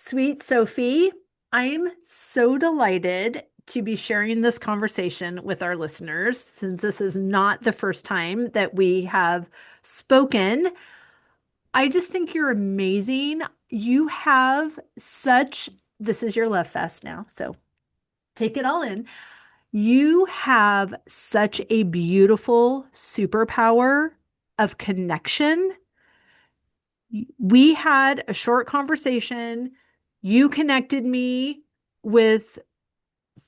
Sweet Sophie, I'm so delighted to be sharing this conversation with our listeners since this is not the first time that we have spoken. I just think you're amazing. You have this is your love fest now, so take it all in. You have such a beautiful superpower of connection. We had a short conversation. You connected me with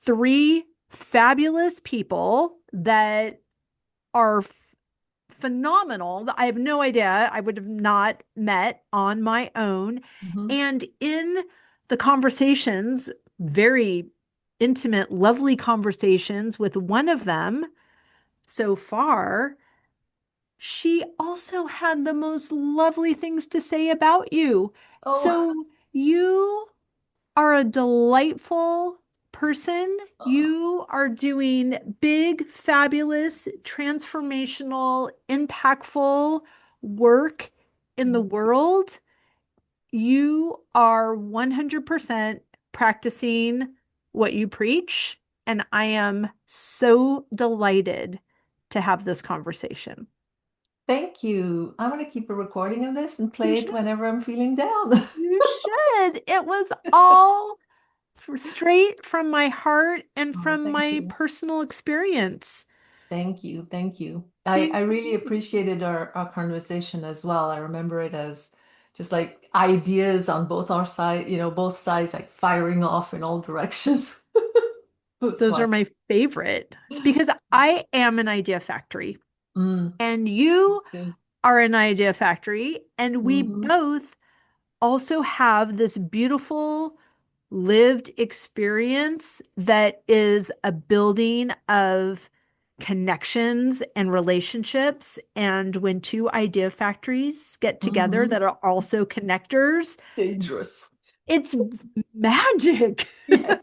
three fabulous people that are phenomenal. I have no idea. I would have not met on my own. Mhm. And in the conversations, very intimate, lovely conversations with one of them so far, she also had the most lovely things to say about you. Oh, So you are a delightful person. You are doing big, fabulous, transformational, impactful work in the world. You are 100% practicing what you preach. And I am so delighted to have this conversation. thank you. I'm going to keep a recording of this and You play it should. whenever I'm feeling down. You should. It was all straight from my heart and Oh, from thank my you. personal experience. Thank you. Thank you. I Thank really you. appreciated our conversation as well. I remember it as just like ideas on both our side, both sides like firing off in all directions. It was Those are fun. my favorite because I am an idea factory Mm, and you are an idea factory. And we mm-hmm. both also have this beautiful lived experience that is a building of connections and relationships. And when two idea factories get together Mm-hmm. that are also connectors, Dangerous. it's magic. Yes.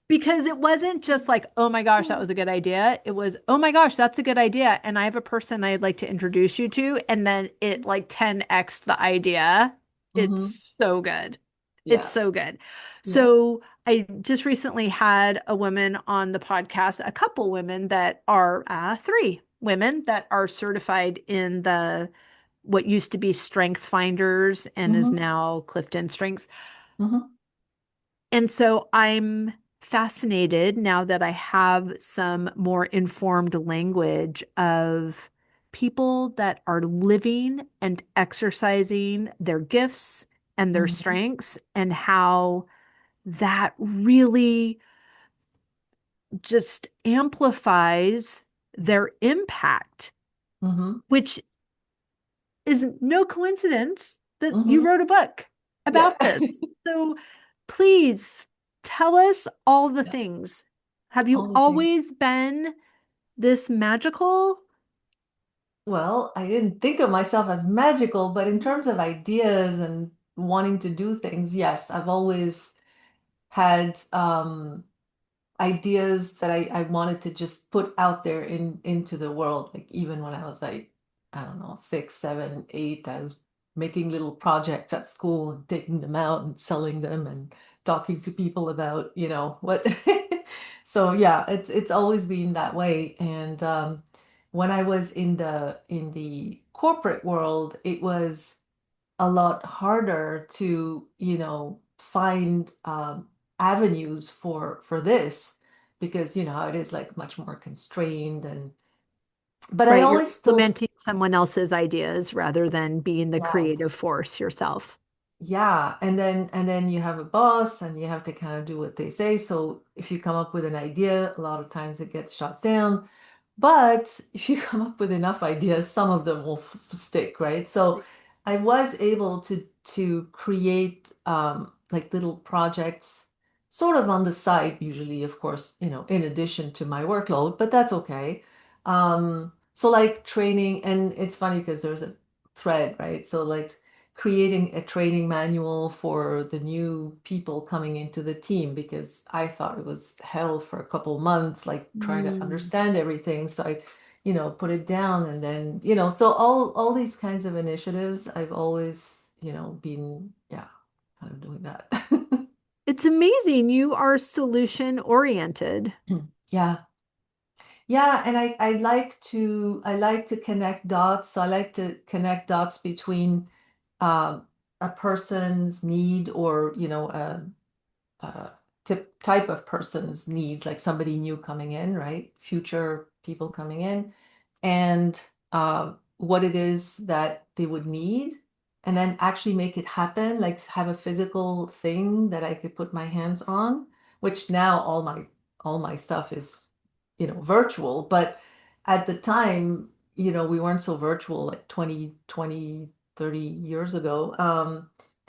Because it wasn't just like, oh my gosh, that was a good idea. It was, oh my gosh, that's a good idea. And I have a person I'd like to introduce you to. And then it like 10x the idea. Mm-hmm. It's so good. It's Yeah. so good. Yeah. So I just recently had a woman on the podcast, a couple women that are three women that are certified in the what used to be Strength Finders and is Mm-hmm. now Clifton Strengths. Mm-hmm. And so I'm fascinated now that I have some more informed language of people that are living and exercising their gifts and their Mm-hmm. strengths, and how that really just amplifies their impact, Mm-hmm. which is no coincidence that you Mm-hmm. wrote a book Yeah. about this. So please tell us all the Yeah. things. Have All you the things. always been this magical? Well, I didn't think of myself as magical, but in terms of ideas and wanting to do things, yes, I've always had ideas that I wanted to just put out there into the world. Like even when I was like, I don't know, 6, 7, 8, I was making little projects at school and taking them out and selling them and talking to people about, what. So yeah, it's always been that way. And when I was in the corporate world, it was a lot harder to, find avenues for this because you know how it is like much more constrained and but I Right, you're always still implementing someone else's ideas rather than being the yes. creative force yourself. Yeah, and then you have a boss and you have to kind of do what they say. So if you come up with an idea, a lot of times it gets shot down. But if you come up with enough ideas, some of them will stick, right? So I was able to create like little projects sort of on the side, usually, of course, in addition to my workload, but that's okay. So like training, and it's funny because there's a thread, right? So like creating a training manual for the new people coming into the team because I thought it was hell for a couple months, like trying to Mm. understand everything. So I, put it down and then, so all these kinds of initiatives, I've always, been, yeah, kind of doing that. It's amazing. You are solution oriented. Yeah. Yeah, and I like to connect dots. So I like to connect dots between a person's need or, type of person's needs, like somebody new coming in, right? Future people coming in, and what it is that they would need, and then actually make it happen, like have a physical thing that I could put my hands on, which now all my stuff is, virtual, but at the time, we weren't so virtual like 20, 20, 30 years ago.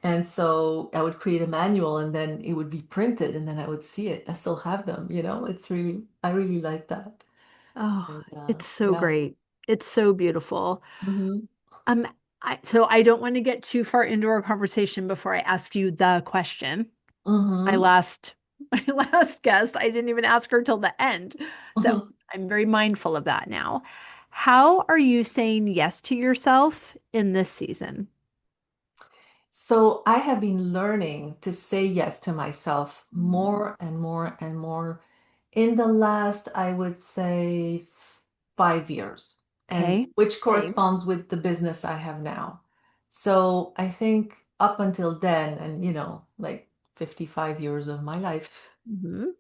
And so I would create a manual and then it would be printed and then I would see it. I still have them, I really like that. Oh, And it's so yeah. great. It's so beautiful. Hmm. Um, so I don't want to get too far into our conversation before I ask you the question. My Hmm. last my last guest, I didn't even ask her till the end. So Hmm. I'm very mindful of that now. How are you saying yes to yourself in this season? So I have been learning to say yes to myself Mm. more and more and more in the last, I would say, 5 years, and Okay. which Same. corresponds with the business I have now. So I think up until then, and like 55 years of my life, Hmm. it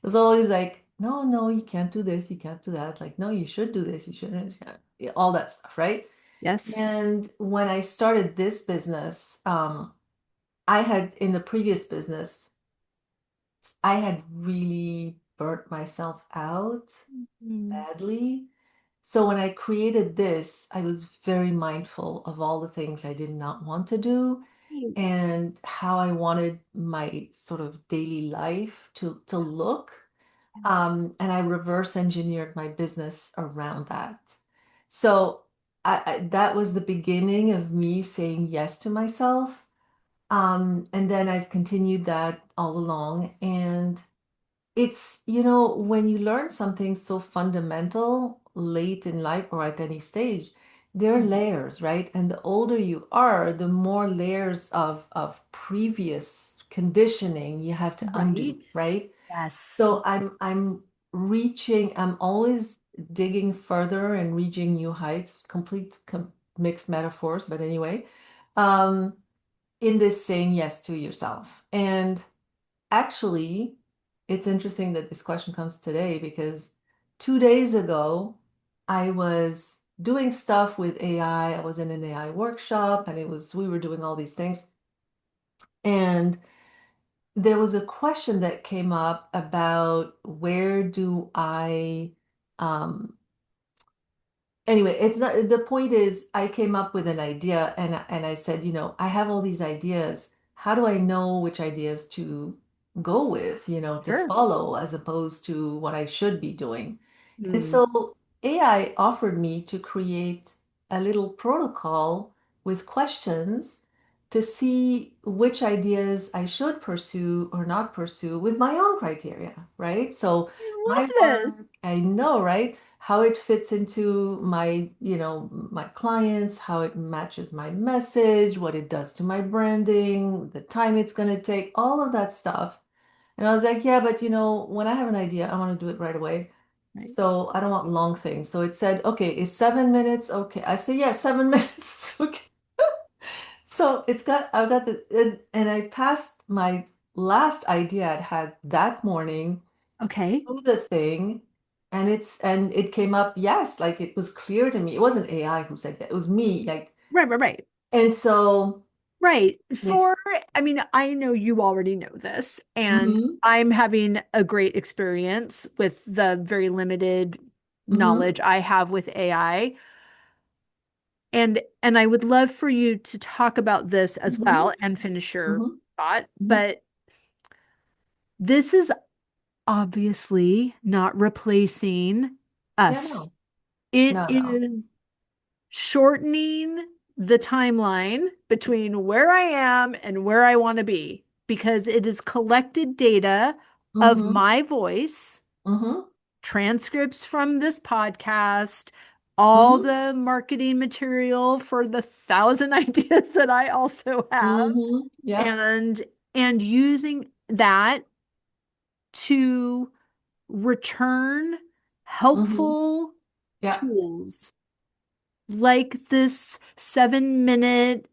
was always like, no, no, you can't do this, you can't do that. Like, no, you should do this, you shouldn't, yeah, all that stuff, right? Yes. And when I started this business, I had in the previous business, I had really burnt myself out Mm. badly. So when I created this, I was very mindful of all the things I did not want to do and how I wanted my sort of daily life to look. Yes. And I reverse engineered my business around that. So that was the beginning of me saying yes to myself. And then I've continued that all along. And it's, when you learn something so fundamental late in life or at any stage, there are Mhm. layers, right? And the older you are, the more layers of previous conditioning you have to undo, Right. right? Yes. So I'm always digging further and reaching new heights, mixed metaphors, but anyway, um, in this saying yes to yourself. And actually, it's interesting that this question comes today because 2 days ago, I was doing stuff with AI. I was in an AI workshop and we were doing all these things. And there was a question that came up about where do I, um, anyway, it's not, the point is I came up with an idea and I said, I have all these ideas. How do I know which ideas to go with, to Sure. follow as opposed to what I should be doing? And Mm. so AI offered me to create a little protocol with questions to see which ideas I should pursue or not pursue with my own criteria, right? So I love my this. work, I know, right? How it fits into my clients, how it matches my message, what it does to my branding, the time it's going to take, all of that stuff. And I was like, yeah, but when I have an idea, I want to do it right away. Right. So I don't want long things. So it said, okay, is 7 minutes okay? I said, yeah, 7 minutes. Okay. So I've got and I passed my last idea I had that morning Okay. through the thing, and it came up, yes, like it was clear to me. It wasn't AI who said that, it was me. Like, Right, right, right. and so Right. this, I mean, I know you already know this, and mm-hmm, I'm having a great experience with the very limited mm-hmm, knowledge I have with AI. And I would love for you to talk about this as mm-hmm, well and finish your mm-hmm, thought. mm-hmm. But this is obviously not replacing Yeah, us. no, It no, no. is shortening the timeline between where I am and where I want to be because it is collected data of Mm-hmm, my voice, mm-hmm, transcripts from this podcast, all Mm-hmm. the marketing material for the thousand ideas that I also have, Mm-hmm. Yeah. and using that to return Mm-hmm. helpful Yeah. tools like this 7 minute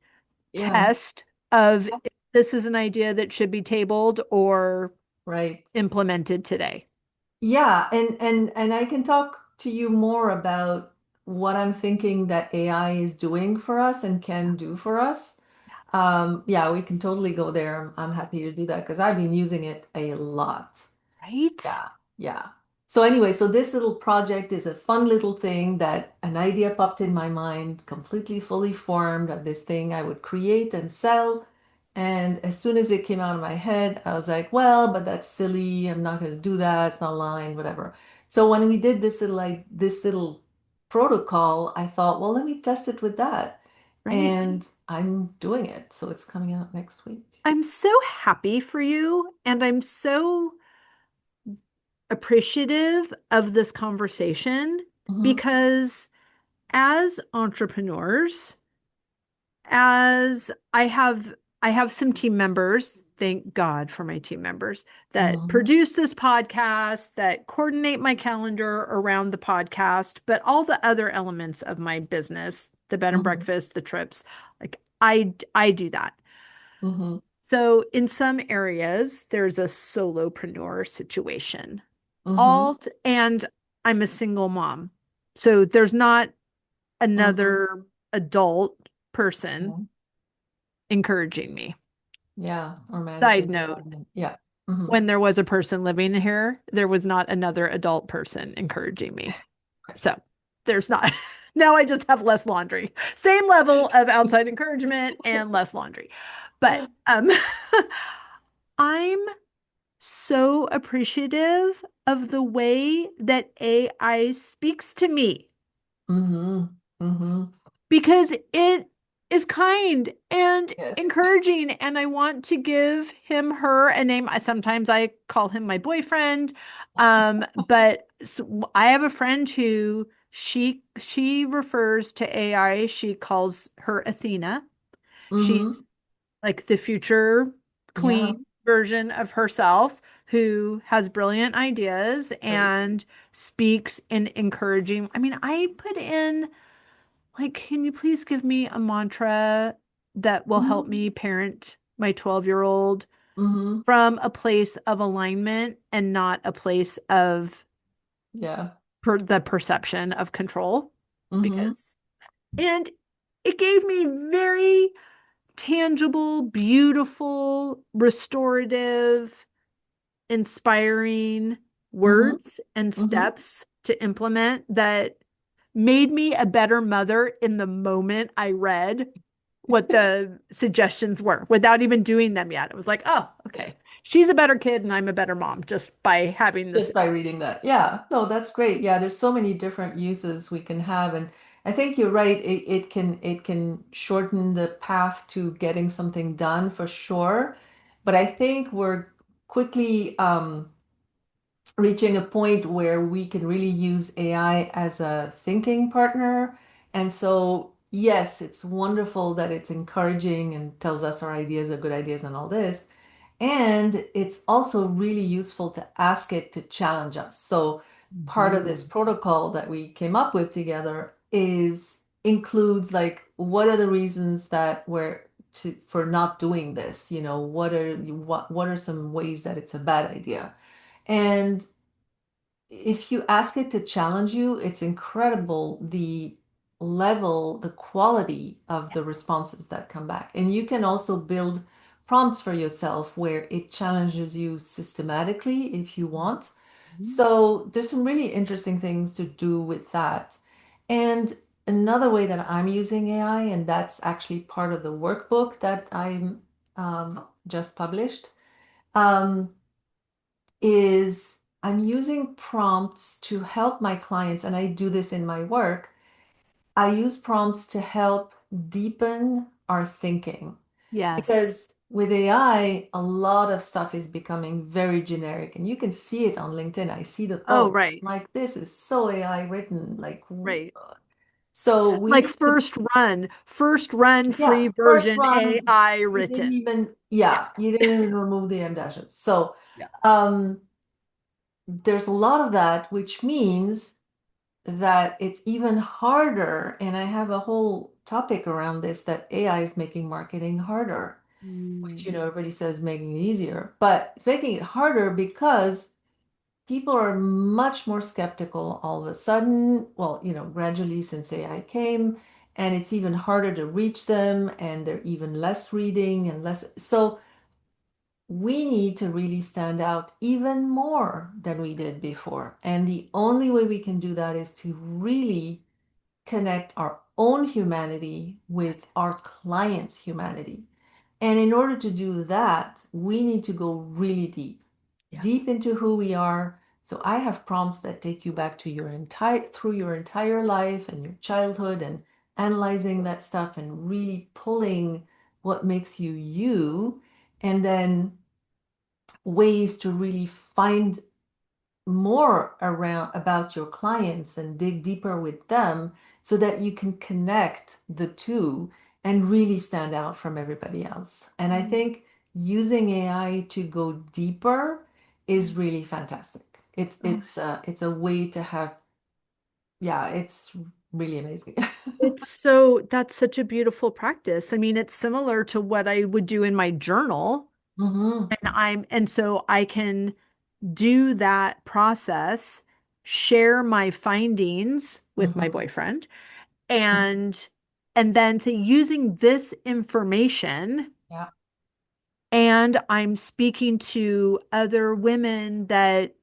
Yeah. test of if this is an idea that should be tabled or Right. implemented today. Yeah, and I can talk to you more about what I'm thinking that AI is doing for us and can do for us. Yeah, we can totally go there. I'm happy to do that because I've been using it a lot. Right? Yeah, yeah. So anyway, so this little project is a fun little thing that an idea popped in my mind, completely fully formed of this thing I would create and sell. And as soon as it came out of my head, I was like, well, but that's silly. I'm not going to do that. It's not aligned, whatever. So when we did this little protocol, I thought, well, let me test it with that. Right. And I'm doing it. So it's coming out next week. I'm so happy for you, and I'm so appreciative of this conversation Hmm. because as entrepreneurs, as I have some team members, thank God for my team members that Hmm. produce this podcast, that coordinate my calendar around the podcast, but all the other elements of my business, the bed and Hmm. breakfast, the trips, like I do that. Hmm. So in some areas, there's a solopreneur situation. Hmm. And I'm a single mom. So there's not Hmm. another adult person Mhm. encouraging me. Yeah, or Side managing the note, environment. Yeah. Hmm. when there was a person living here, there was not another adult person encouraging me. So there's not. Now I just have less laundry. Same level of outside encouragement and less laundry. But I'm so appreciative of the way that AI speaks to me Hmm. Hmm. because it is kind and Yes. encouraging. And I want to give him, her a name. Sometimes I call him my boyfriend. But I have a friend who she refers to AI. She calls her Athena. She's Hmm. like the future Yeah. queen version of herself who has brilliant ideas Right. and speaks in encouraging. I mean, I put in like, can you please give me a mantra that will help Hmm. me parent my 12-year-old Hmm. from a place of alignment and not a place of Yeah. the perception of control? Hmm. Because, and it gave me very tangible, beautiful, restorative, inspiring Hmm. words and Hmm. steps to implement that made me a better mother in the moment I read what the suggestions were without even doing them yet. It was like, oh, Yeah. okay. She's a better kid and I'm a better mom just by having this. Just by reading that. Yeah. No, that's great. Yeah, there's so many different uses we can have. And I think you're right. It can shorten the path to getting something done for sure. But I think we're quickly reaching a point where we can really use AI as a thinking partner. And so, yes, it's wonderful that it's encouraging and tells us our ideas are good ideas and all this. And it's also really useful to ask it to challenge us. So, part of this Mhm. protocol that we came up with together is includes like what are the reasons that we're to for not doing this? You know, what are some ways that it's a bad idea? And if you ask it to challenge you, it's incredible the level, the quality of the responses that come back. And you can also build prompts for yourself where it challenges you systematically if you want. Mhm. So there's some really interesting things to do with that. And another way that I'm using AI, and that's actually part of the workbook that I'm just published. Um, is I'm using prompts to help my clients, and I do this in my work. I use prompts to help deepen our thinking Yes. because with AI, a lot of stuff is becoming very generic, and you can see it on LinkedIn. I see the Oh, posts right. like this is so AI written, like Right. So we Like need to, first run yeah, free first version run, AI you didn't written. even, Yeah. yeah, you didn't even remove the M dashes. So Yeah. um, there's a lot of that, which means that it's even harder. And I have a whole topic around this that AI is making marketing harder, which, Mm, everybody says making it easier, but it's making it harder because people are much more skeptical all of a sudden. Well, gradually since AI came, and it's even harder to reach them, and they're even less reading and less. So we need to really stand out even more than we did before. And the only way we can do that is to really connect our own humanity with our clients' humanity. And in order to do that, we need to go really deep, yeah. deep into who we are. So I have prompts that take you back to through your entire life and your childhood, and analyzing that stuff and really pulling what makes you you, and then ways to really find more around about your clients and dig deeper with them so that you can connect the two and really stand out from everybody else. And I Mm, think using AI to go deeper yeah. is really fantastic. It's Oh, it's uh, it's a way to have, yeah, it's really amazing. that's such a beautiful practice. I mean, it's similar to what I would do in my journal. Hmm. And so I can do that process, share my findings with my Hmm. boyfriend, and then to using this information, Yeah. and I'm speaking to other women that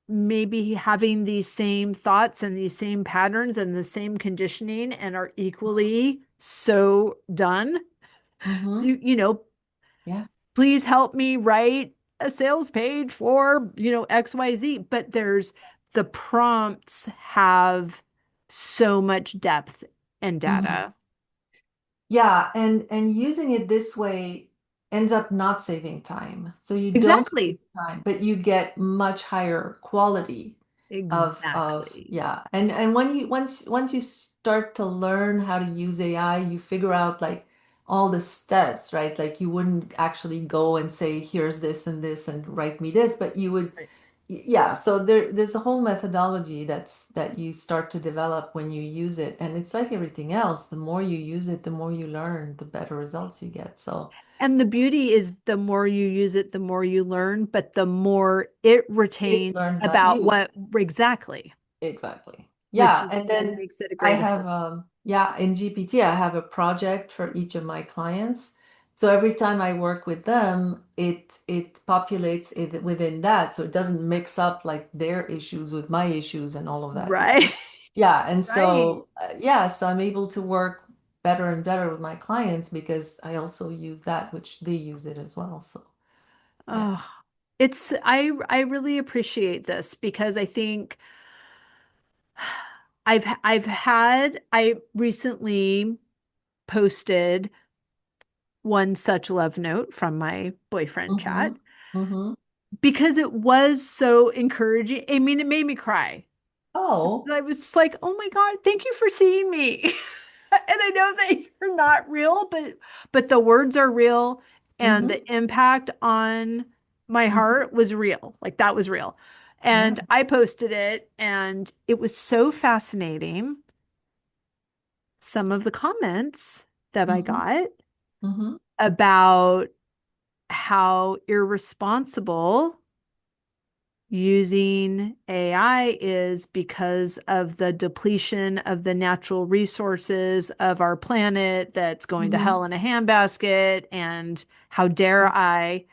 may be having these same thoughts and these same patterns and the same conditioning and are equally so done. Hmm. You know, Yeah. please help me write a sales page for, XYZ. But the prompts have so much depth and Hmm. data. Yeah, and using it this way ends up not saving time. So you don't save Exactly. time, but you get much higher quality of Exactly. yeah. And when you once you start to learn how to use AI, you figure out like all the steps, right? Like you wouldn't actually go and say, here's this and write me this, but you would, Right. yeah, so there's a whole methodology that you start to develop when you use it. And it's like everything else. The more you use it, the more you learn, the better results you get. So And the beauty is the more you use it, the more you learn, but the more it it retains learns about about you. what exactly, Exactly. which Yeah, and then then makes it a I great have assistant. yeah, in GPT I have a project for each of my clients. So every time I work with them, it populates it within that, so it doesn't mix up like their issues with my issues and all of that. Right. Yeah, and Right. so yeah, so I'm able to work better and better with my clients because I also use that, which they use it as well. So yeah. Oh, I really appreciate this because I think I recently posted one such love note from my boyfriend Mm-hmm. chat Mm-hmm. because it was so encouraging. I mean, it made me cry. Oh. I was just like, oh my God, thank you for seeing me. And I know that you're not real, but the words are real and Mm-hmm. the impact on my Mm-hmm. heart was real. Like that was real. Yeah. And I posted it and it was so fascinating. Some of the comments that I Mm-hmm. got Mm-hmm. about how irresponsible using AI is because of the depletion of the natural resources of our planet that's going to Mm-hmm. hell in a handbasket. And I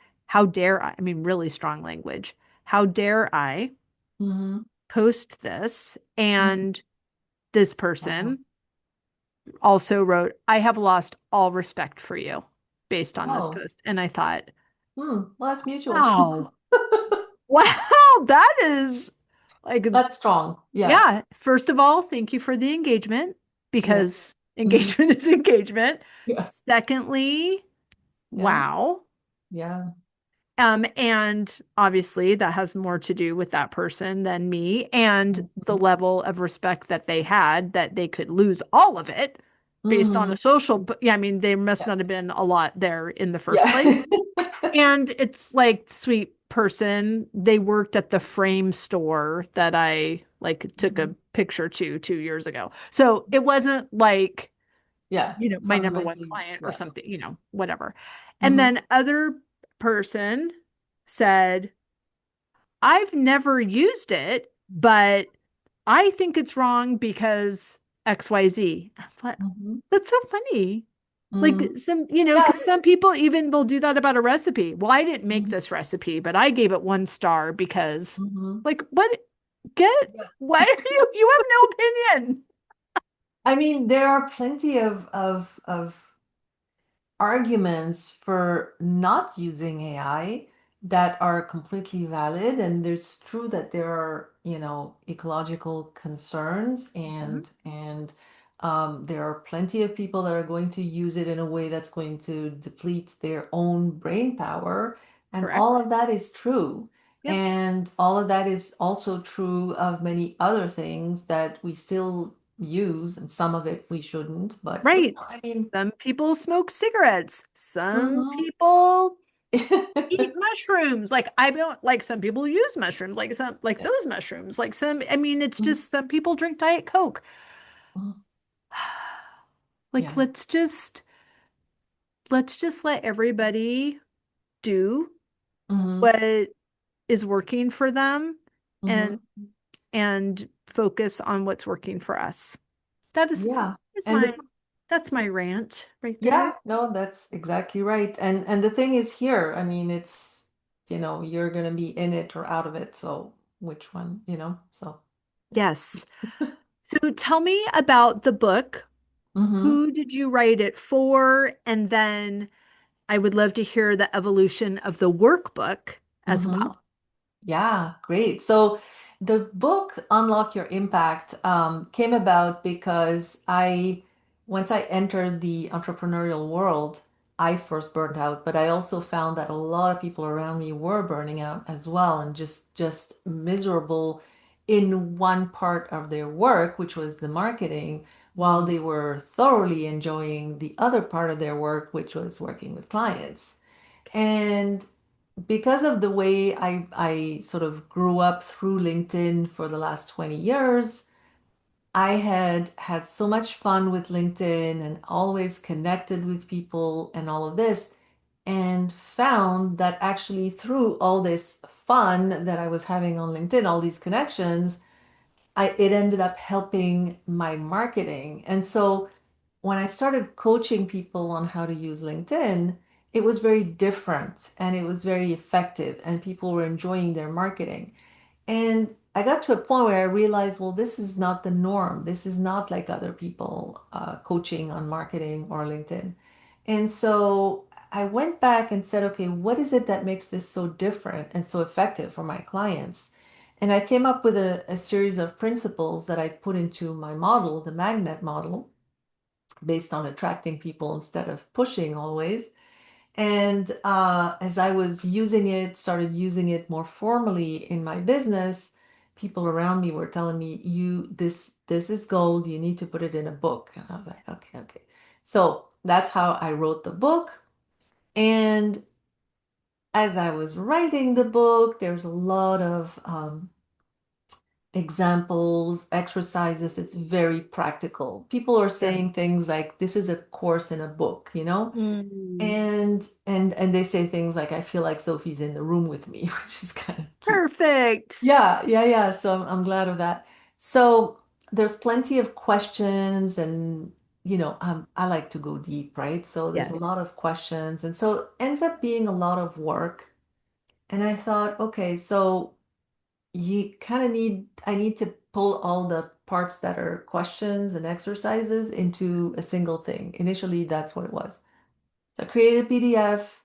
mean, really strong language. How dare I Mm-hmm. post this? Mm-hmm. And this Wow. person also wrote, I have lost all respect for you based on this Oh. post. And I thought, Well, that's mutual. wow, wow, that is like That's strong. Yeah. yeah, first of all, thank you for the engagement Yeah. because Mm-hmm. engagement is engagement. Yeah. Secondly, Yeah. wow. Yeah. And obviously, that has more to do with that person than me and the Mhm. level of respect that they had that they could lose all of it based on a Mhm. social. But yeah, I mean, there must Yeah. not have been a lot there in the first place. Yeah. And it's like, sweet person, they worked at the frame store that I like took a Mhm. picture to 2 years ago. So it wasn't like, Yeah. my number one Fundamentally, client or yeah. something, whatever. And Hmm. then other person said, I've never used it, but I think it's wrong because XYZ. What? Hmm. That's so funny. Like Hmm. Yeah. because some people even they'll do that about a recipe. Well, I didn't make Mhm. this recipe, but I gave it 1 star because, Hmm. like, what? Get Yeah. what are you? You have no opinion. I mean, there are plenty of arguments for not using AI that are completely valid. And it's true that there are, ecological concerns Mhm. and there are plenty of people that are going to use it in a way that's going to deplete their own brain power. And all Correct. of that is true. Yep. And all of that is also true of many other things that we still use, and some of it we shouldn't. But Right. I mean, Some people smoke cigarettes. Some mhm. people eat mushrooms. Like I don't like some people use mushrooms, like some like Yeah. those mushrooms. Like some, I mean, it's Mhm. just some people drink Diet Coke. Mhm. Like Yeah. let's just let everybody do Hmm. what is working for them and Hmm. focus on what's working for us. That Yeah. is And my the, that's my rant right yeah, there. no, that's exactly right. And the thing is here, I mean, it's, you're gonna be in it or out of it. So which one, So yeah. Yes. So tell me about the book. Hmm. Who did you write it for? And then I would love to hear the evolution of the workbook as Hmm. well. Yeah, great. So the book Unlock Your Impact came about because once I entered the entrepreneurial world, I first burned out, but I also found that a lot of people around me were burning out as well and just miserable in one part of their work, which was the marketing, while Mm. they were thoroughly enjoying the other part of their work, which was working with clients. And because of the way I sort of grew up through LinkedIn for the last 20 years, I had had so much fun with LinkedIn and always connected with people and all of this, and found that actually through all this fun that I was having on LinkedIn, all these connections, it ended up helping my marketing. And so when I started coaching people on how to use LinkedIn, it was very different and it was very effective, and people were enjoying their marketing. And I got to a point where I realized, well, this is not the norm. This is not like other people coaching on marketing or LinkedIn. And so I went back and said, okay, what is it that makes this so different and so effective for my clients? And I came up with a series of principles that I put into my model, the magnet model, based on attracting people instead of pushing always. And as I was using it, started using it more formally in my business, people around me were telling me, "You, this is gold. You need to put it in a book." And I was like, "Okay, okay." So that's how I wrote the book. And as I was writing the book, there's a lot of examples, exercises. It's very practical. People are Yeah. saying things like, "This is a course in a book," Mm. And they say things like, I feel like Sophie's in the room with me, which is kind of cute. Perfect. Yeah, yeah, yeah. So I'm glad of that. So there's plenty of questions, and I like to go deep, right? So there's a Yes. lot of questions, and so it ends up being a lot of work. And I thought, okay, so you kind of I need to pull all the parts that are questions and exercises into a single thing. Initially, that's what it was. So I created a PDF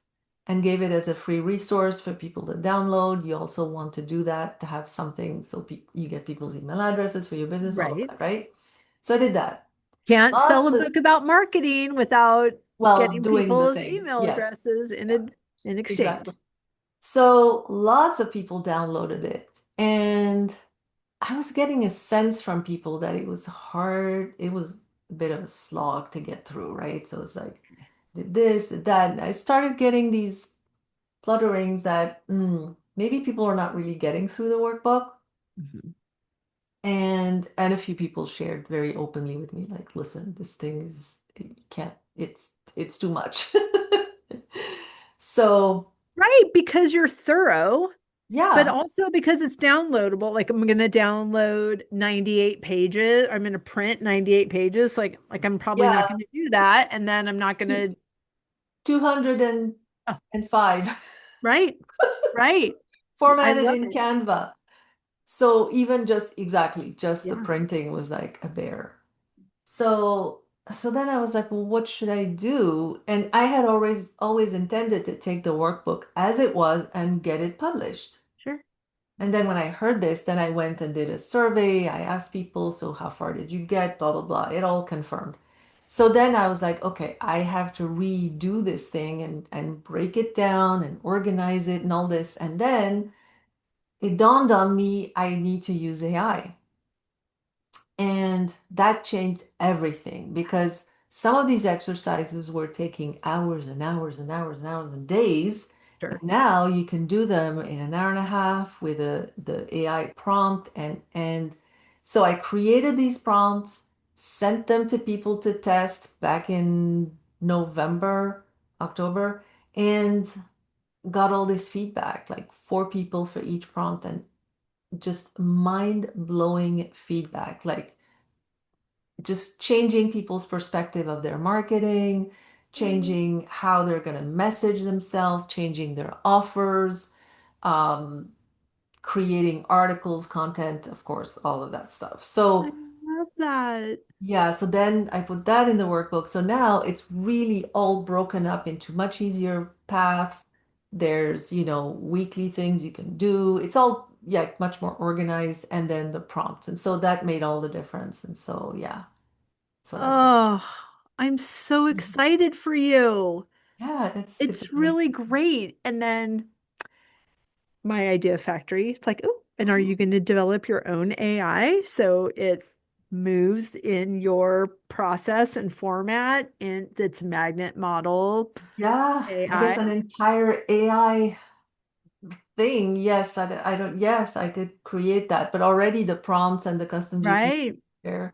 and gave it as a free resource for people to download. You also want to do that to have something so you get people's email addresses for your business, all of Right. that, right? So I did that. Can't sell Lots a of, book about marketing without well, getting doing the people's thing. email Yes. addresses Yeah, in exchange. exactly. So lots of people downloaded it. And I was getting a sense from people that it was hard. It was a bit of a slog to get through, right? So it's like, did this, did that. And I started getting these flutterings that maybe people are not really getting through the workbook. Mhm. And a few people shared very openly with me, like, listen, this thing is, you can't, it's too much. So Right, because you're thorough, but yeah, also because it's downloadable. Like I'm going to download 98 pages. I'm going to print 98 pages. Like I'm probably not yeah, going to do that. And then I'm not going two- to, 205 oh, right, right. I formatted love in it. Canva. So even just the Yeah, printing was like a bear. So so then I was like, well, what should I do? And I had always intended to take the workbook as it was and get it published. sure, And then when I heard this, then I went and did a survey. I asked people, so how far did you get? Blah, blah, blah. It all confirmed. So then I was like, okay, I have to redo this thing and break it down and organize it and all this. And then it dawned on me I need to use AI. And that changed everything because some of these exercises were taking hours and hours and hours and hours and days. And sure. now you can do them in an hour and a half with the AI prompt. And so I created these prompts, sent them to people to test back in November, October, and got all this feedback, like 4 people for each prompt, and just mind-blowing feedback. Like just changing people's perspective of their marketing, changing how they're going to message themselves, changing their offers, um, creating articles, content, of course, all of that stuff. I So, love that. yeah, so then I put that in the workbook. So now it's really all broken up into much easier paths. There's, weekly things you can do. It's all, yeah, much more organized. And then the prompts. And so that made all the difference. And so, yeah, that's what I've done. Oh, I'm so excited for you. Yeah, it's a It's great really thing. great. And then my idea factory, it's like, oh, and are you going to develop your own AI so it moves in your process and format in its magnet model Yeah, I guess AI, an entire AI thing. Yes, I don't, yes, I could create that, but already the prompts and the custom GP right? there.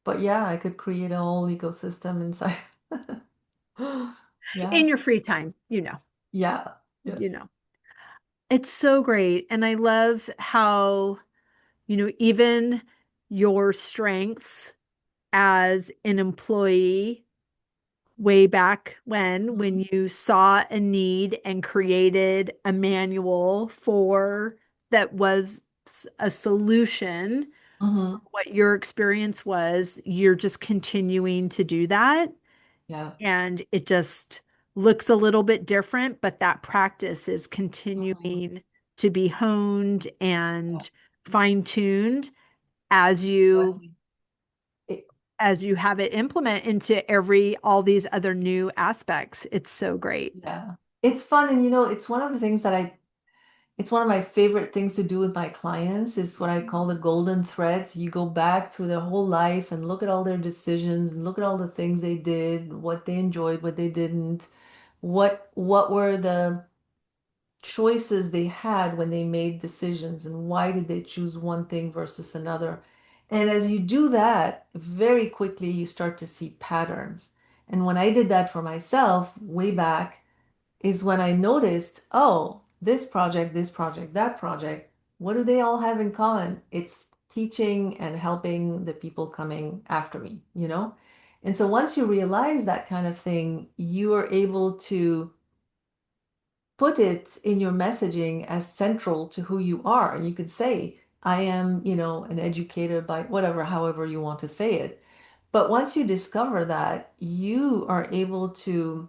But yeah, I could create a whole ecosystem inside. Yeah, In your free time, you know, yeah, yeah. you know. It's so great. And I love how, even your strengths as an employee way back when Mhm. you saw a need and created a manual for that was a solution for Mhm. what your experience was, you're just continuing to do that. Yeah. And it just looks a little bit different, but that practice is Mhm. continuing to be honed Yeah, and fine-tuned as you exactly. It, as you have it implement into every all these other new aspects. It's so great. yeah. It's fun, and it's one of the things that it's one of my favorite things to do with my clients is what I call the golden threads. You go back through their whole life and look at all their decisions and look at all the things they did, what they enjoyed, what they didn't, what were the choices they had when they made decisions and why did they choose one thing versus another. And as you do that, very quickly you start to see patterns. And when I did that for myself way back, is when I noticed, oh, this project, that project, what do they all have in common? It's teaching and helping the people coming after me? And so once you realize that kind of thing, you are able to put it in your messaging as central to who you are. And you could say, I am, an educator by whatever, however you want to say it. But once you discover that, you are able to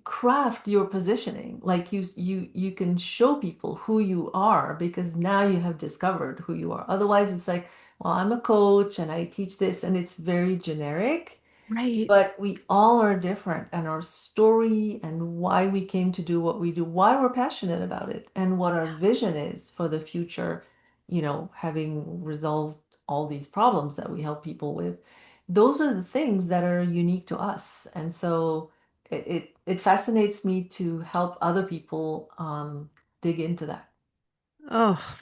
craft your positioning, like you can show people who you are because now you have discovered who you are. Otherwise it's like, well, I'm a coach and I teach this and it's very generic. Right. But we all are different, and our story and why we came to do what we do, why we're passionate about it, and what our vision is for the future, having resolved all these problems that we help people with, those are the things that are unique to us. And so it fascinates me to help other people dig into that. Oh,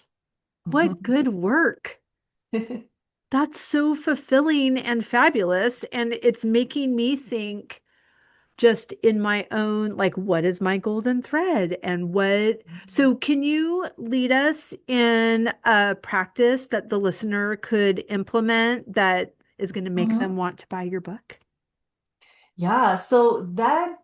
what good work. That's so fulfilling and fabulous. And it's making me think just in my own, like, what is my golden thread? And so can you lead us in a practice that the listener could implement that is going to make them Mhm. want to buy your book? Yeah, so that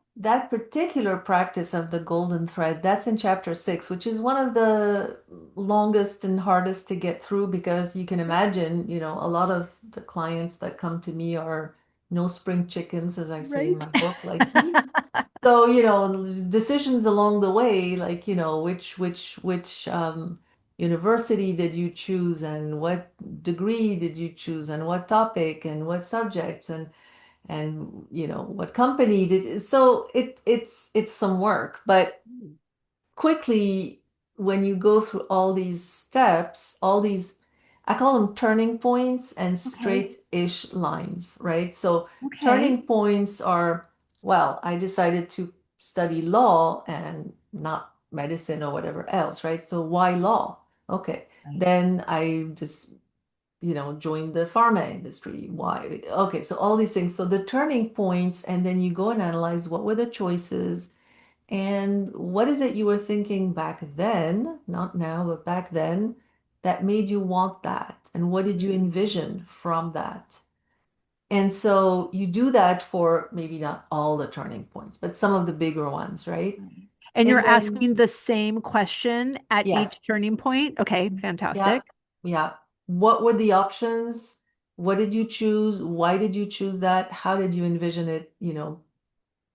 particular practice of the golden thread, that's in chapter 6, which is one of the longest and hardest to get through because you can imagine, a lot of the clients that come to me are no spring chickens, as I say in Right. my book, like me. So, decisions along the way, like, which university did you choose and what degree did you choose and what topic and what subjects and what company did so it's some work, but quickly when you go through all these steps, all these, I call them turning points and Okay. straight-ish lines, right? So Okay. turning points are, well, I decided to study law and not medicine or whatever else, right? So why law? Okay. Right. Then I just join the pharma industry. Why? Okay, so all these things. So the turning points, and then you go and analyze what were the choices and what is it you were thinking back then, not now, but back then, that made you want that? And what did you envision from that? And so you do that for maybe not all the turning points, but some of the bigger ones, right? Right. And And you're then, asking the same question at yes, each turning point? Okay, yeah, fantastic. yeah. What were the options? What did you choose? Why did you choose that? How did you envision it, Playing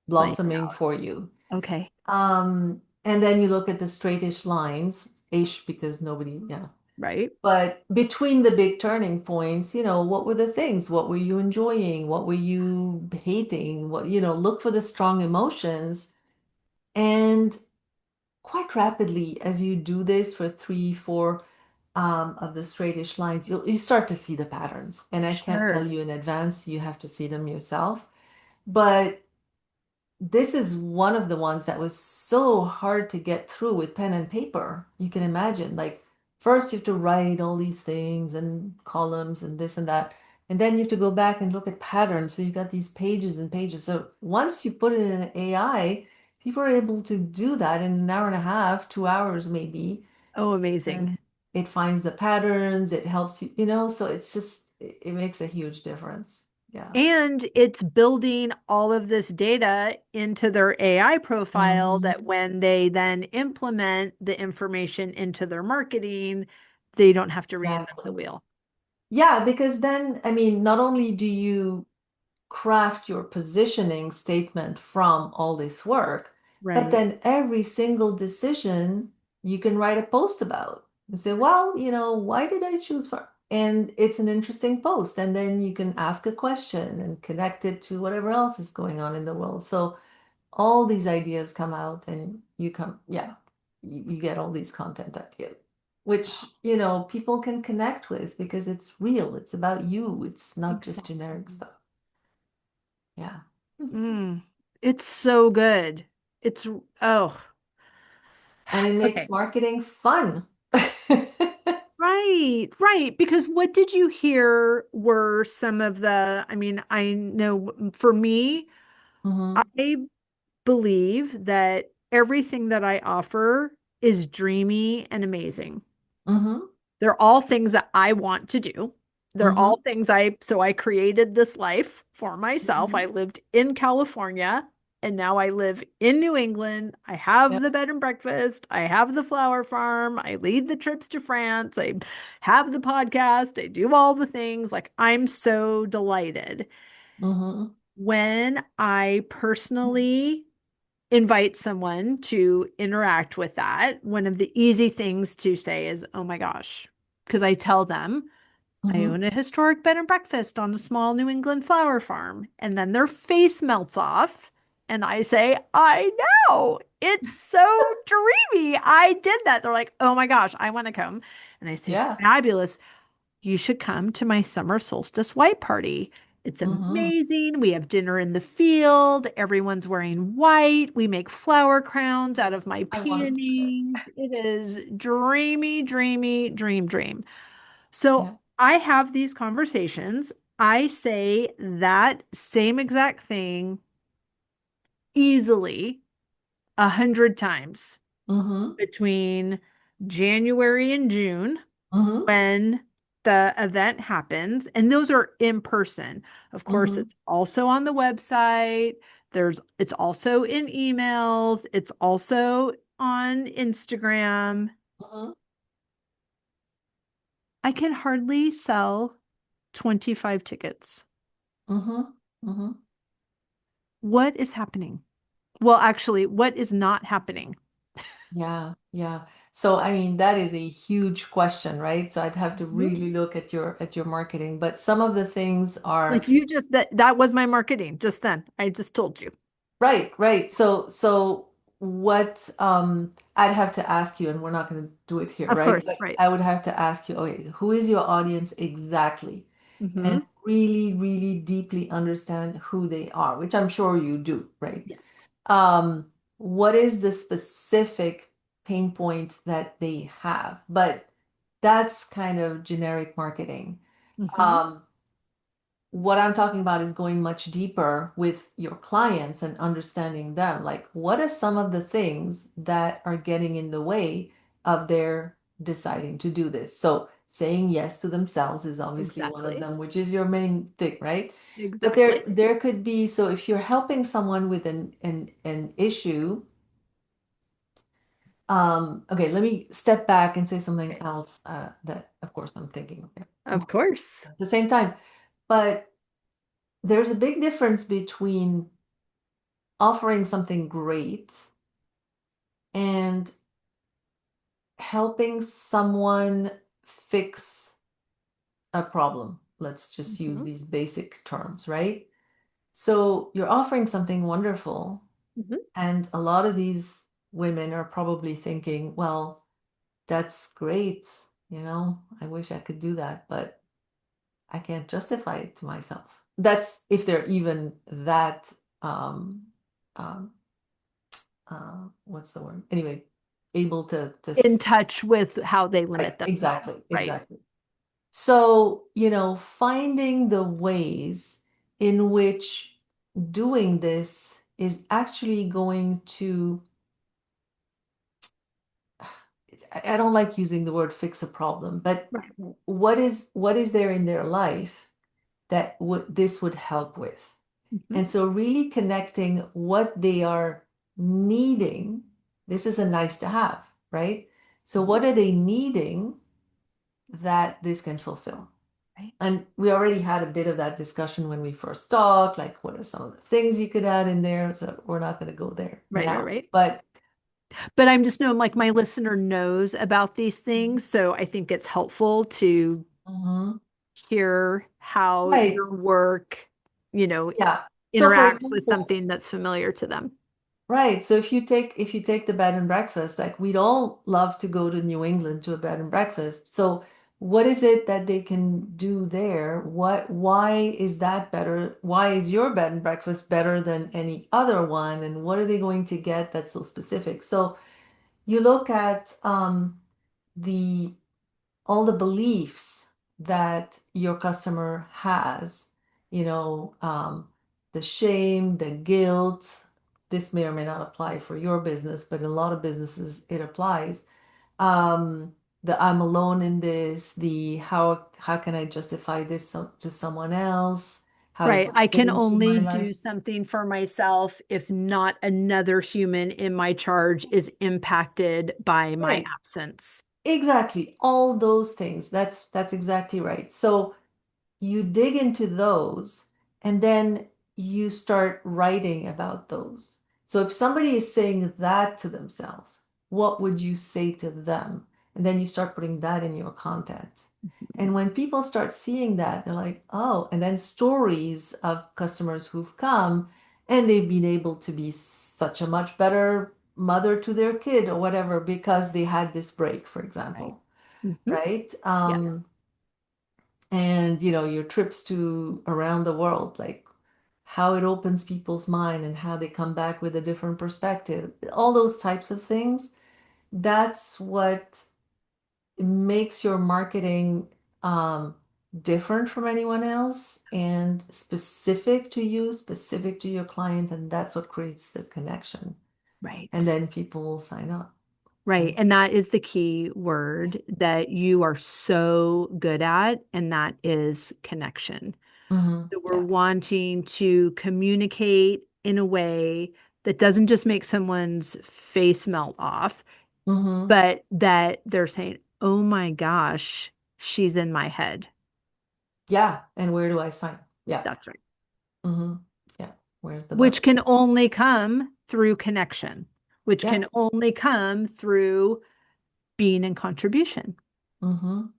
blossoming out. for you? Okay. And then you look at the straightish lines, ish because nobody, yeah. Right. But between the big turning points, what were the things? What were you enjoying? What were you hating? Look for the strong emotions. And quite rapidly, as you do this for three, four of the straightish lines, you start to see the patterns. And I can't tell Sure. you in advance, you have to see them yourself. But this is one of the ones that was so hard to get through with pen and paper. You can imagine, like, first you have to write all these things and columns and this and that. And then you have to go back and look at patterns. So you got these pages and pages. So once you put it in an AI, people are able to do that in an hour and a half, 2 hours maybe. Oh, amazing. And it finds the patterns, it helps you, so it's just, it makes a huge difference. Yeah. And it's building all of this data into their AI profile Mhm. that when they then implement the information into their marketing, they don't have to reinvent the Exactly. wheel. Yeah, because then, I mean, not only do you craft your positioning statement from all this work, but Right. then every single decision you can write a post about. You say, well, why did I choose for? And it's an interesting post. And then you can ask a question and connect it to whatever else is going on in the world. So all these ideas come out and yeah, you get all these content ideas, which, people can connect with because it's real. It's about you. It's not just generic Exactly. stuff. Yeah. Mm, it's so good. It's, oh, And it makes okay. marketing fun. Right, right. Because what did you hear were some of the, I mean, I know for me, Hmm. I believe that everything that I offer is dreamy and amazing. Hmm. They're all things that I want to do. They're all Hmm. things so I created this life for myself. I lived in California and now I live in New England. I have Yep. the bed and breakfast. I have the flower farm. I lead the trips to France. I have the podcast. I do all the things. Like, I'm so delighted Hmm. when I personally invite someone to interact with that. One of the easy things to say is, oh my gosh, because I tell them, I Mm-hmm. own a historic bed and breakfast on a small New England flower farm. And then their face melts off. And I say, I know. It's so dreamy. I did that. They're like, oh my gosh, I want to come. And I say, Yeah. fabulous. You should come to my summer solstice white party. It's Mm-hmm. amazing. We have dinner in the field. Everyone's wearing white. We make flower crowns out of my I want to do peonies. that. It is dreamy, dreamy, dream. So Yeah. I have these conversations. I say that same exact thing easily 100 times Mm-hmm. between January and June Mm-hmm. when the event happens. And those are in person. Of course, Mm-hmm. it's also on the website. It's also in emails. It's also on Instagram. Mm-hmm. I can hardly sell 25 tickets. Mm-hmm. Mm-hmm. What is happening? Well, actually, what is not happening? Yeah, yeah. So I mean that is a huge question, right? So I'd have to Mhm. really look at your marketing, but some of the things are Like you just that was my marketing just then. I just told you. right, right. So what I'd have to ask you, and we're not going to do it here, Of right? course, But right. I would have to ask you, okay, who is your audience exactly? Hmm. And really, really deeply understand who they are, which I'm sure you do, right? Yes. What is the specific pain point that they have? But that's kind of generic marketing. Hmm. Um, what I'm talking about is going much deeper with your clients and understanding them. Like, what are some of the things that are getting in the way of their deciding to do this? So, saying yes to themselves is obviously one of Exactly. them, which is your main thing, right? But Exactly. there could be, so if you're helping someone with an issue, okay, let me step back and say something Okay. else that, of course, I'm thinking Of course. at the same time. But there's a big difference between offering something great and helping someone fix a problem. Let's just use Hmm. these basic terms, right? So you're offering something wonderful, Hmm. and a lot of these women are probably thinking, well, that's great, I wish I could do that, but I can't justify it to myself. That's if they're even that um, um, what's the word? Anyway, able to In touch with how they right, limit themselves. exactly, Right. exactly. So, finding the ways in which doing this is actually going to, I don't like using the word fix a problem, but Right. Right. what is there in their life that would help with? Hmm. And so really connecting what they are needing, this is a nice to have, right? So Hmm. what are they needing that this can fulfill? Right. And we already had a bit of that discussion when we first talked, like what are some of the things you could add in there? So we're not going to go there Right. Right. now. Right. But But I'm just knowing like my listener knows about these things. So I think it's helpful to Mhm. hear how Right. your work, you know, Yeah. So for interacts with example, something that's familiar to them. right. So if you take the bed and breakfast, like we'd all love to go to New England to a bed and breakfast. So what is it that they can do there? Why is that better? Why is your bed and breakfast better than any other one? And what are they going to get that's so specific? So you look at the all the beliefs that your customer has, you know, the shame, the guilt. This may or may not apply for your business, but in a lot of businesses it applies. Um, the I'm alone in this, the how can I justify this to someone else? How does Right. it I fit can into my only life? do something for myself if not another human in my charge is impacted by my Right. absence. Exactly. All those things. That's exactly right. So you dig into those and then you start writing about those. So if somebody is saying that to themselves, what would you say to them? And then you start putting that in your content. And when people start seeing that, they're like, oh, and then stories of customers who've come and they've been able to be such a much better mother to their kid or whatever because they had this break, for Right. example, Hmm. right? Yes. And your trips to around the world, like how it opens people's mind and how they come back with a different perspective, all those types of things. That's what makes your marketing um, different from anyone else and specific to you, specific to your client, and that's what creates the connection. And Right. then people will sign up. Right. And And that is the key word that you are so good at, and that is connection. So we're yeah. wanting to communicate in a way that doesn't just make someone's face melt off, hmm but that they're saying, oh my gosh, she's in my head. Yeah. And where do I sign? Yeah. That's right. hmm Yeah. Where's the Which button? can only come through connection, which Yeah. can only come through being in contribution,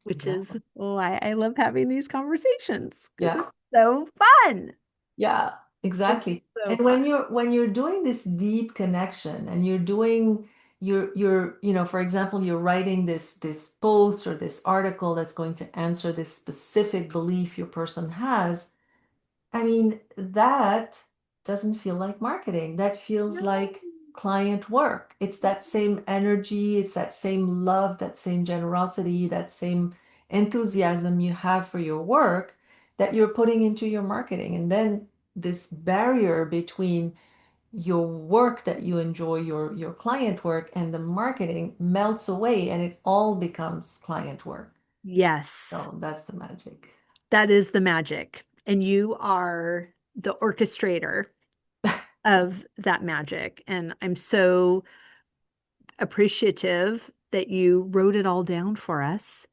which is Exactly. why I love having these conversations because Yeah. it's so fun. Yeah, It's exactly. so And fun. when you're doing this deep connection and you're doing for example, you're writing this post or this article that's going to answer this specific belief your person has, I mean, that doesn't feel like marketing. That feels No. like client work. It's that same energy, it's that same love, that same generosity, that same enthusiasm you have for your work that you're putting into your marketing. And then this barrier between your work that you enjoy, your client work, and the marketing melts away and it all becomes client work. Yes, So that's the magic. that is the magic. And you are the orchestrator of that magic. And I'm so appreciative that you wrote it all down for us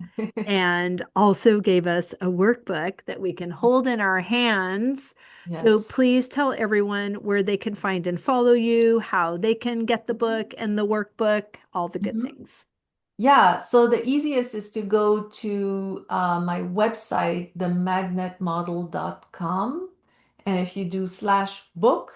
and also gave us a workbook that we can hold in our hands. So Yes. please tell everyone where they can find and follow you, how they can get the book and the workbook, all the good Mhm. things. Yeah, so the easiest is to go to my website, themagnetmodel.com. And if you do /book,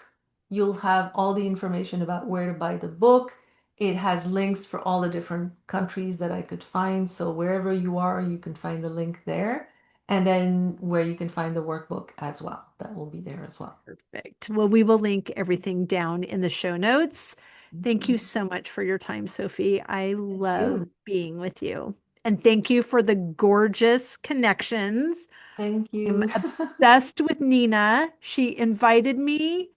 you'll have all the information about where to buy the book. It has links for all the different countries that I could find. So wherever you are, you can find the link there. And then where you can find the workbook as well. That will be there as well. Perfect. Well, we will link everything down in the show notes. Thank you Mhm. so much for your time, Sophie. I Thank love you. being with you. And thank you for the gorgeous connections. Thank I'm you. obsessed with Nina. She invited me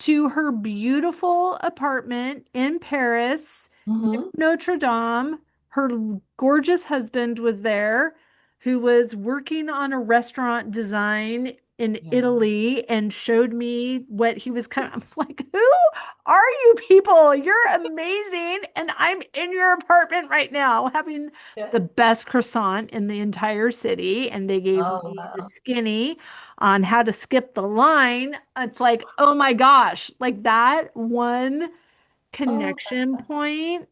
to her beautiful apartment in Paris, near hmm Notre Dame. Her gorgeous husband was there, who was working on a restaurant design in Yeah. Italy and showed me what he was kind of, I'm like, who are you people? You're amazing. And I'm in your apartment right now having Yeah. the best croissant in the entire city. And they gave Oh, me the wow. skinny on how to skip the line. It's like, oh my gosh, like that one Oh, connection point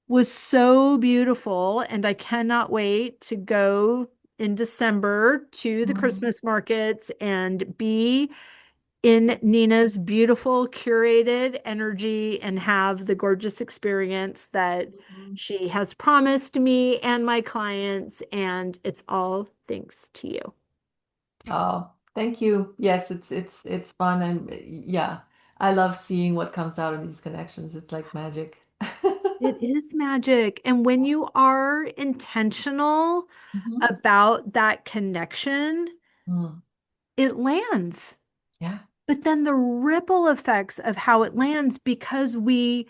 was so beautiful. And I cannot wait to go in December to the mhm. Christmas markets and be in Nina's beautiful curated energy and have the gorgeous experience that Mhm. she has promised me and my clients. And it's all thanks to you. Oh, thank you. Yes, it's fun and yeah, I love seeing what comes out of these connections. It's like magic. It is magic. And when you are intentional Mhm. about that connection, Mm, it lands. yeah. But then the ripple effects of how it lands, because we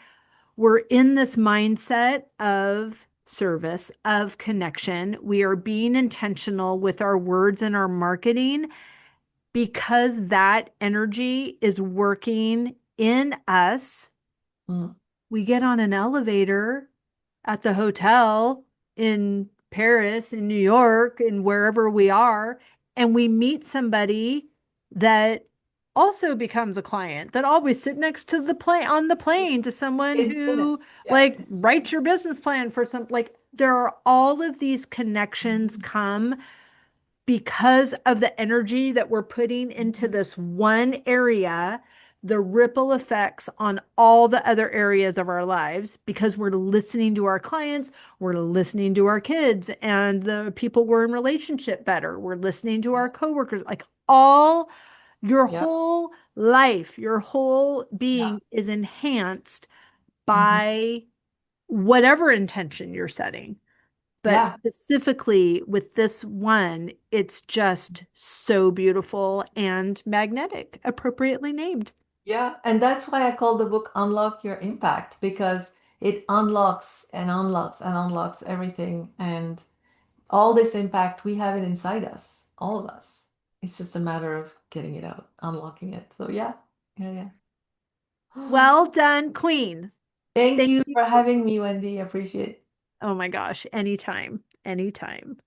were in this mindset of service, of connection, we are being intentional with our words and our marketing because that energy is working in us. Mm, We get on an elevator at the hotel in Paris, in New York, and wherever we are, and we meet somebody that also becomes a client that always sit next to the plane on the plane to someone infinite. who Yeah. like writes your business plan for some like there are all of these connections come because of the energy that we're putting into this one area, the ripple effects on all the other areas of our lives because we're listening to our clients, we're listening to our kids and the people we're in relationship better. We're listening to our coworkers, like all your Yeah. whole life, your whole Yeah. being is enhanced Hmm. by whatever intention you're setting. But Yeah. specifically with this one, it's just so beautiful and magnetic, appropriately named. Yeah. And that's why I call the book Unlock Your Impact, because it unlocks and unlocks and unlocks everything. And all this impact, we have it inside us, all of us. It's just a matter of getting it out, unlocking it. So yeah. Yeah. Yeah. Well done, Queen. Thank Thank you you for for, having me, Wendy. I appreciate it. oh my gosh, anytime, anytime.